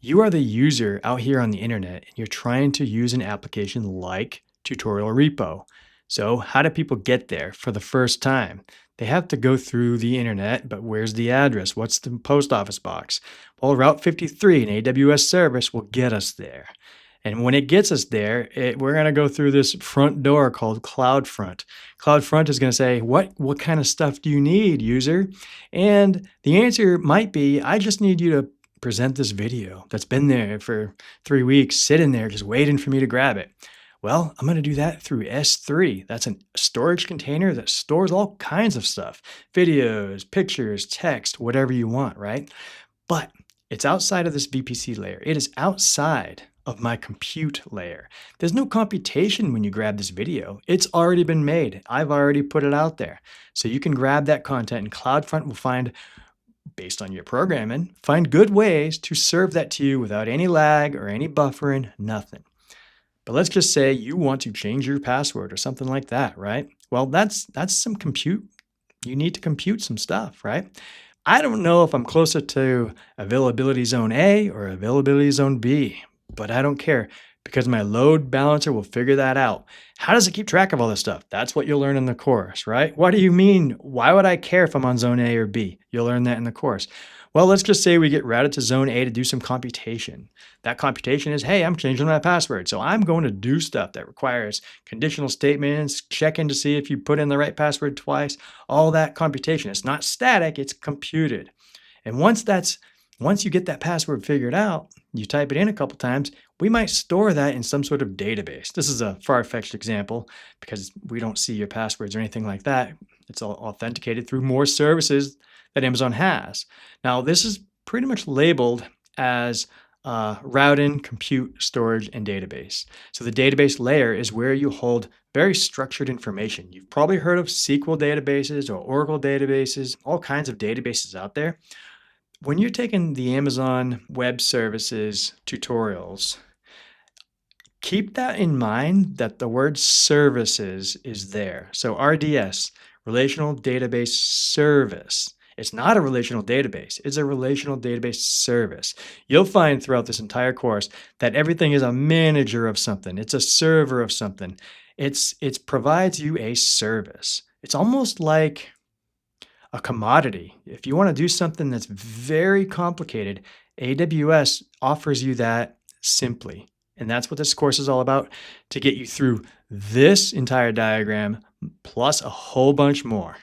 You are the user out here on the internet and you're trying to use an application like TutorialRepo. So, how do people get there for the first time? They have to go through the internet, but where's the address? What's the post office box? Well, Route 53, an AWS service, will get us there. And when it gets us there, we're going to go through this front door called CloudFront. CloudFront is going to say, what kind of stuff do you need, user? And the answer might be, I just need you to present this video that's been there for 3 weeks, sitting there just waiting for me to grab it. Well, I'm going to do that through S3. That's a storage container that stores all kinds of stuff, videos, pictures, text, whatever you want, right? But it's outside of this VPC layer. It is outside of my compute layer. There's no computation when you grab this video. It's already been made. I've already put it out there. So you can grab that content and CloudFront will find, based on your programming, find good ways to serve that to you without any lag or any buffering, nothing. But let's just say you want to change your password or something like that, right? Well, that's some compute. You need to compute some stuff, right? I don't know if I'm closer to availability zone A or availability zone B, but I don't care because my load balancer will figure that out. How does it keep track of all this stuff? That's what you'll learn in the course, right? What do you mean? Why would I care if I'm on zone A or B? You'll learn that in the course. Well, let's just say we get routed to zone A to do some computation. That computation is, hey, I'm changing my password. So I'm going to do stuff that requires conditional statements, check in to see if you put in the right password twice, all that computation. It's not static, it's computed. And once you get that password figured out, you type it in a couple times, we might store that in some sort of database. This is a far-fetched example because we don't see your passwords or anything like that. It's all authenticated through more services that Amazon has. Now, this is pretty much labeled as routing, compute, storage, and database. So the database layer is where you hold very structured information. You've probably heard of SQL databases or Oracle databases, all kinds of databases out there. When you're taking the Amazon Web Services tutorials, keep that in mind that the word services is there. So RDS, Relational Database Service. It's not a relational database. It's a relational database service. You'll find throughout this entire course that everything is a manager of something. It's a server of something. It provides you a service. It's almost like a commodity. If you want to do something that's very complicated, AWS offers you that simply. And that's what this course is all about, to get you through this entire diagram plus a whole bunch more.